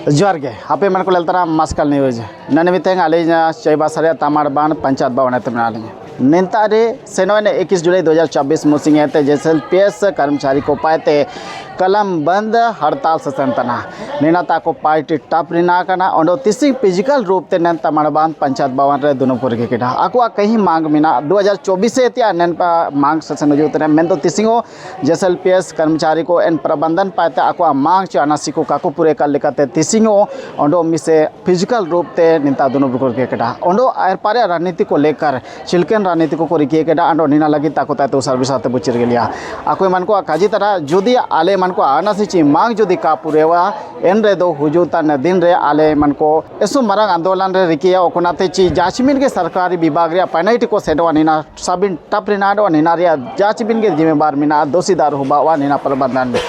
जोहार गे हापे मन को ललतरा मास्कल न्यूज नन मितेंग आले चैबासरिया तामाड़बान पंचायत भवन ते मना नेता रे सेनो ने 21 जुलाई 2024 मुसिंग ते जैसल पीएस कर्मचारी को पाते कलम बंद हड़ताल से संतना नेता को पार्टी टप रिना कना और तिसिंग फिजिकल रूप ते नन तामाड़बान पंचायत भवन रे दुनोपुर के केटा आको कहीं मांग मिना 2024 से त्या नन मांग से नजुत ने मेन तो तिसिंगो जैसल पीएस कर्मचारी को एन प्रबंधन पाते आको मांग चानासी को काको पूरे कर लेकाते तिसिंगो ओंडो मिसे फिजिकल रूप ते नेता दुनोपुर के केटा ओंडो आर पारे राजनीति को लेकर चिलकेन राजनीति को रिकिए केटा अंडो निना लगी ताको तातो सर्विस आते बुचिर गेलिया आको मन को काजी तरह जुदी आले मन को आनासी मांग जुदी का पुरेवा एन रे दो हुजूतान दिन रे आले मन को एसु मरंग आंदोलन रे रिकिया ओकोनाते ची जाचमिन के सरकारी विभाग रे पैनाइट को सेडवा निना साबिन टप रिनाडो निना रे जाचमिन के जिम्मेदार मिना दोषीदार हुबा वा निना प्रबंधन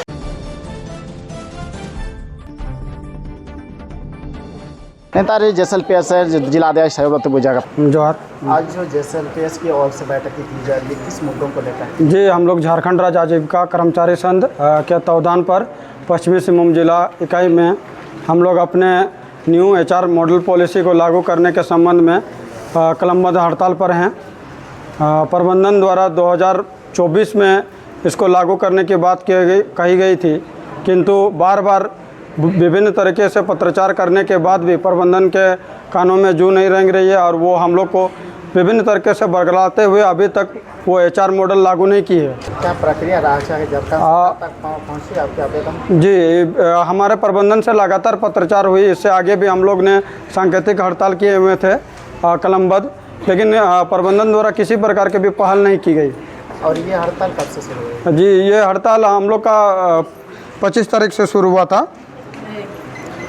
नेता रे जैसल पीएस जिला अध्यक्ष सरबत बुझागा जोहार। आज जो जैसल पीएस की ओर से बैठक की जाएगी किस मुद्दों को लेकर? जी हम लोग झारखंड राज्य आजीविका कर्मचारी संघ के तत्वाधान पर पश्चिमी सिंहभूम जिला इकाई में हम लोग अपने न्यू एचआर मॉडल पॉलिसी को लागू करने के संबंध में कलमबंद हड़ताल पर हैं। प्रबंधन द्वारा 2024 में इसको लागू करने की बात कही गई थी, किंतु बार बार विभिन्न तरीके से पत्राचार करने के बाद भी प्रबंधन के कानों में जू नहीं रेंग रही है और वो हम लोग को विभिन्न तरीके से बरगलाते हुए अभी तक वो एचआर मॉडल लागू नहीं की है। क्या प्रक्रिया रहा है जब तक पहुंची आपके आवेदन? जी हमारे प्रबंधन से लगातार पत्राचार हुई, इससे आगे भी हम लोग ने सांकेतिक हड़ताल किए हुए थे कलमबंद, लेकिन प्रबंधन द्वारा किसी प्रकार की भी पहल नहीं की गई। और ये हड़ताल कब से शुरू हुई? जी ये हड़ताल हम लोग का 25 तारीख से शुरू हुआ था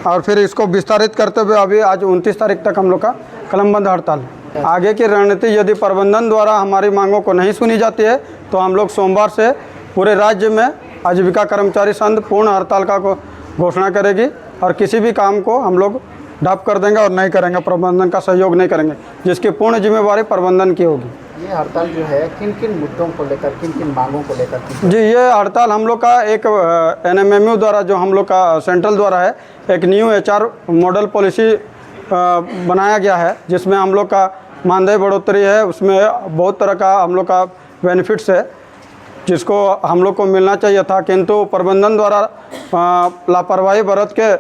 और फिर इसको विस्तारित करते हुए अभी आज 29 तारीख तक हम लोग का कलमबंद हड़ताल है। आगे की रणनीति यदि प्रबंधन द्वारा हमारी मांगों को नहीं सुनी जाती है तो हम लोग सोमवार से पूरे राज्य में आजीविका कर्मचारी संघ पूर्ण हड़ताल का घोषणा करेगी और किसी भी काम को हम लोग ठप कर देंगे और नहीं करेंगे, प्रबंधन का सहयोग नहीं करेंगे, जिसकी पूर्ण जिम्मेवारी प्रबंधन की होगी। ये हड़ताल जो है किन किन मुद्दों को लेकर, किन किन मांगों को लेकर? जी ये हड़ताल हम लोग का एक NMMU द्वारा जो हम लोग का सेंट्रल द्वारा है एक न्यू एचआर मॉडल पॉलिसी बनाया गया है, जिसमें हम लोग का मानदेय बढ़ोतरी है, उसमें बहुत तरह का हम लोग का बेनिफिट्स है जिसको हम लोग को मिलना चाहिए था, किंतु प्रबंधन द्वारा लापरवाही बरत के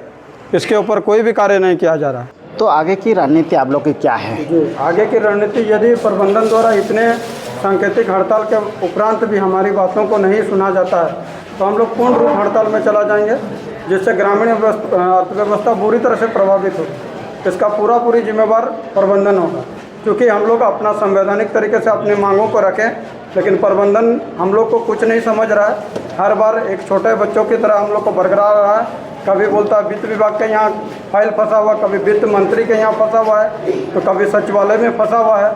इसके ऊपर कोई भी कार्य नहीं किया जा रहा है। तो आगे की रणनीति आप लोग की क्या है? आगे की रणनीति यदि प्रबंधन द्वारा इतने सांकेतिक हड़ताल के उपरांत भी हमारी बातों को नहीं सुना जाता है तो हम लोग पूर्ण रूप हड़ताल में चला जाएंगे, जिससे ग्रामीण अर्थव्यवस्था बुरी तरह से प्रभावित होगी। इसका पूरी जिम्मेवार प्रबंधन होगा, क्योंकि हम लोग अपना संवैधानिक तरीके से अपनी मांगों को रखें, लेकिन प्रबंधन हम लोग को कुछ नहीं समझ रहा है। हर बार एक छोटे बच्चों की तरह हम लोग को बरकरार रहा है। कभी बोलता है वित्त विभाग के यहाँ फाइल फंसा हुआ, कभी वित्त मंत्री के यहाँ फंसा हुआ है, तो कभी सचिवालय में फंसा हुआ है,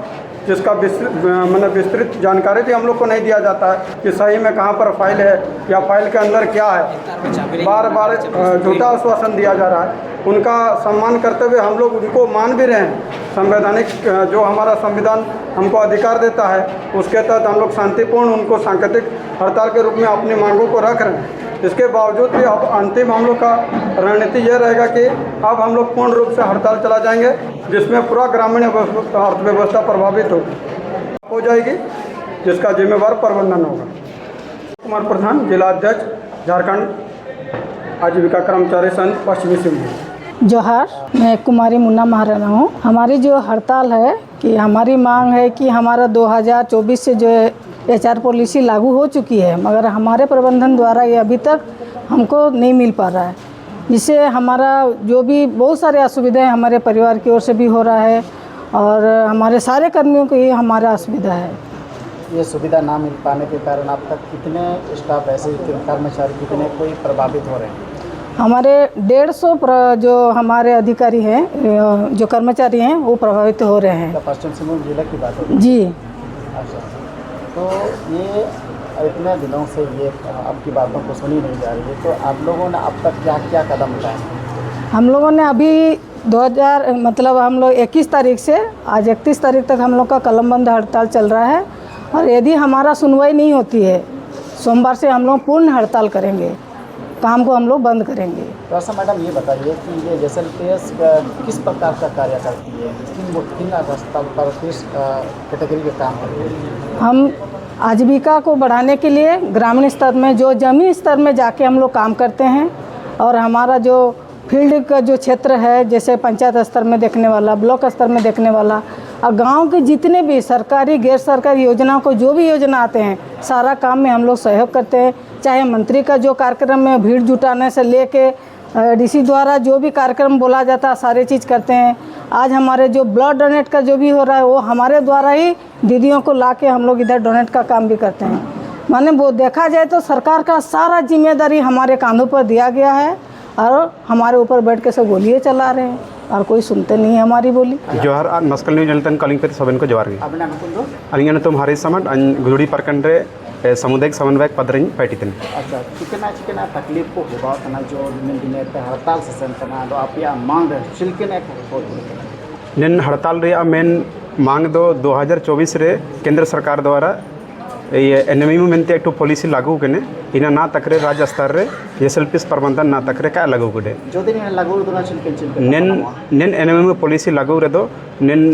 जिसका विस्तृत जानकारी भी हम लोग को नहीं दिया जाता है कि सही में कहाँ पर फाइल है या फाइल के अंदर क्या है। बार बार झूठा आश्वासन दिया जा रहा है। उनका सम्मान करते हुए हम लोग उनको मान भी रहे हैं। संवैधानिक जो हमारा संविधान हमको अधिकार देता है उसके तहत हम लोग शांतिपूर्ण उनको सांकेतिक हड़ताल के रूप में अपनी मांगों को रख रहे हैं। इसके बावजूद भी अब अंतिम हम लोग का रणनीति यह रहेगा कि अब हम लोग पूर्ण रूप से हड़ताल चला जाएंगे, जिसमें पूरा ग्रामीण अर्थव्यवस्था प्रभावित हो जाएगी, जिसका जिम्मेवार प्रबंधन होगा। कुमार प्रधान, जिला अध्यक्ष, झारखंड आजीविका कर्मचारी संघ पश्चिमी सिंहभूम। जोहार, मैं कुमारी मुन्ना महाराणा हूँ। हमारी जो हड़ताल है कि हमारी मांग है कि हमारा 2024 से जो एचआर पॉलिसी लागू हो चुकी है, मगर हमारे प्रबंधन द्वारा ये अभी तक हमको नहीं मिल पा रहा है, जिससे हमारा जो भी बहुत सारे असुविधाएं हमारे परिवार की ओर से भी हो रहा है और हमारे सारे कर्मियों को ये हमारा असुविधा है। ये सुविधा ना मिल पाने के कारण अब तक कितने स्टाफ ऐसे कर्मचारी कितने कोई प्रभावित हो रहे हैं? हमारे 150 जो हमारे अधिकारी हैं, जो कर्मचारी हैं, वो प्रभावित हो रहे हैं। पश्चिम सिंहभूम जिला की बात है जी। अच्छा, तो ये इतने दिनों से ये आपकी बातों को सुनी नहीं जा रही है, तो आप लोगों ने अब तक क्या क्या कदम उठाए? हम लोगों ने अभी 2000 मतलब हम लोग 21 तारीख से आज 31 तारीख तक हम लोग का कलमबंद हड़ताल चल रहा है और यदि हमारा सुनवाई नहीं होती है सोमवार से हम लोग पूर्ण हड़ताल करेंगे। काम को हम लोग बंद करेंगे। तो ऐसा मैडम ये बताइए कि ये JSLPS किस प्रकार का कार्य करती है, किन स्थल पर किस कैटेगरी के काम करती है? हम आजीविका को बढ़ाने के लिए ग्रामीण स्तर में जो जमीन स्तर में जाके हम लोग काम करते हैं, और हमारा जो फील्ड का जो क्षेत्र है, जैसे पंचायत स्तर में देखने वाला, ब्लॉक स्तर में देखने वाला, और गांव के जितने भी सरकारी गैर सरकारी योजनाओं को जो भी योजना आते हैं, सारा काम में हम लोग सहयोग करते हैं। चाहे मंत्री का जो कार्यक्रम में भीड़ जुटाने से लेके DC द्वारा जो भी कार्यक्रम बोला जाता है, सारे चीज़ करते हैं। आज हमारे जो ब्लड डोनेट का जो भी हो रहा है, वो हमारे द्वारा ही दीदियों को ला के हम लोग इधर डोनेट का काम भी करते हैं। माने वो देखा जाए तो सरकार का सारा जिम्मेदारी हमारे कांधों पर दिया गया है, और हमारे ऊपर बैठ के सब गोलियाँ चला रहे हैं, और कोई सुनते नहीं है हमारी बोली। जोहार मस्कल न्यूज जलतन कलिंग पे सबन को जोहार अलिंग तुम हरी समट गुजड़ी परकंड रे सामुदायिक समन्वयक पद रही पैटितन। अच्छा, चिकना तकलीफ को हुआ था जो दिन दिन हड़ताल से सेंतना दो आप या मांग चिलकने निन हड़ताल रे मेन मांग दो 2024 रे केंद्र सरकार द्वारा ये एनएमयू मेनते एक पॉलिसी लागू कने इना ना तकरे राज्य स्तर रे JSLPS प्रबंधन ना तकरे का लागू कड़े जो दिन लागू दोना चिलकन निन एनएमयू पॉलिसी लागू रे दो निन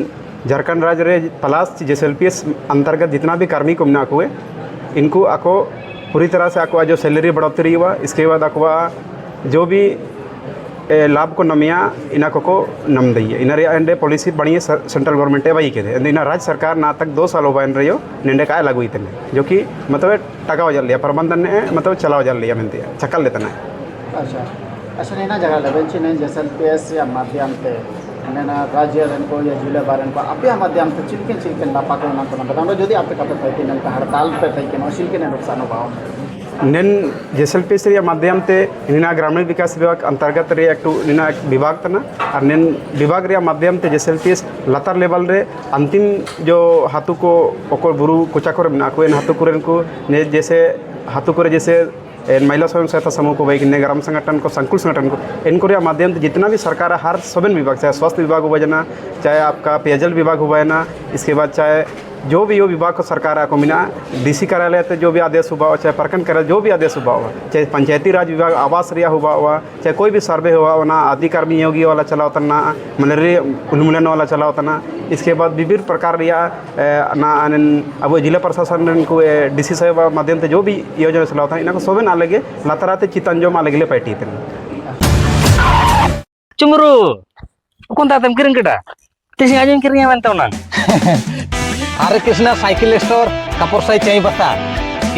झारखंड राज्य रे प्लस JSLPS अंतर्गत जितना भी कार्मिक को मना हुए इनको आको पूरी तरह से आको जो सैलरी बढ़ोतरी हुआ, इसके बाद आको जो भी लाभ को नमिया इना को नम दी इन एंडे पॉलिसी बड़ी सेंट्रल गवर्नमेंट है वही के इना राज्य सरकार ना तक 2 साल बन रही हो निंडे का लागू इतने जो कि मतलब टका हो लिया प्रबंधन ने मतलब चला जा लिया मिलती है चकल लेते ना। अच्छा अच्छा नहीं ना जगह लेवल नहीं JSLPS या माध्यम से ना राज्य को या जिले बारे को आप माध्यम से चिलकन नापाक बताओ जो आप हड़ताल पे चिलकन नुकसान हुआ निन JSLPS रे माध्यम ते निना ग्रामीण विकास विभाग अंतर्गत रे एक निना एक विभाग तना और निन विभाग रे माध्यम ते JSLPS लतार लेवल रे अंतिम जो हाथू को ओको बुरु कोचा करे ना को हाथू कुरेन को ने जैसे हाथू करे जैसे महिला स्वयं सहायता समूह को वही ग्राम संगठन को संकुल संगठन को इनको माध्यम से जितना भी सरकार हर सभी विभाग चाहे स्वास्थ्य विभाग हुआ ना, चाहे आपका पेयजल विभाग हुआ है ना, इसके बाद चाहे जो भी यो विभाग को सरकार को मिला DC कार्यालय से जो भी आदेश हुआ हो, चाहे प्रखंड कार्यालय जो भी आदेश हुआ हुआ, चाहे पंचायती राज विभाग आवास रिया हुआ चाहे कोई भी सर्वे हुआ ना, अधिकर्मी योगी वाला चला होता ना, मलेरिया उन्मूलन वाला चला होता ना, इसके बाद विभिन्न प्रकार रिया ना अब जिला प्रशासन को DC साहब माध्यम से जो भी योजना चला होता है इनको सोबे ना लगे लतराते चितंजो मा लगे पैटी चुमरू कौन तातम किरण केटा तेसी आजम किरण बनता ना हरे कृष्णा साइकिल स्टोर कपूर साई चाय बता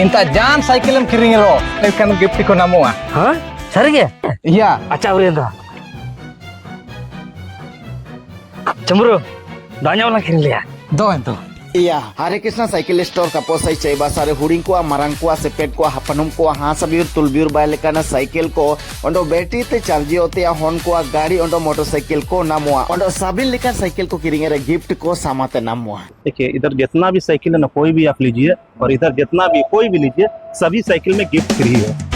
इंता जान साइकिल हम किरिंग रो लेकिन गिफ्ट को नामुआ हां सर के या अच्छा उरेंदा चुमरू दान्या वाला किरण लिया दो तो या हरे कृष्णा साइकिल स्टोर का पोसाई चाय बासारे हुडिंग को मारंग को सेपेट को हपनुम को हासबिर तुलबिर बायलेकाना साइकिल को ओंडो बैटरी ते चार्ज होते होन को गाड़ी ओंडो मोटरसाइकिल को नामुआ ओंडो साबिन लेकर साइकिल को किरिंगे रे गिफ्ट को सामाते नामुआ। देखिए इधर जितना भी साइकिल है ना कोई भी आप लीजिए और इधर जितना भी कोई भी लीजिए सभी साइकिल में गिफ्ट फ्री है।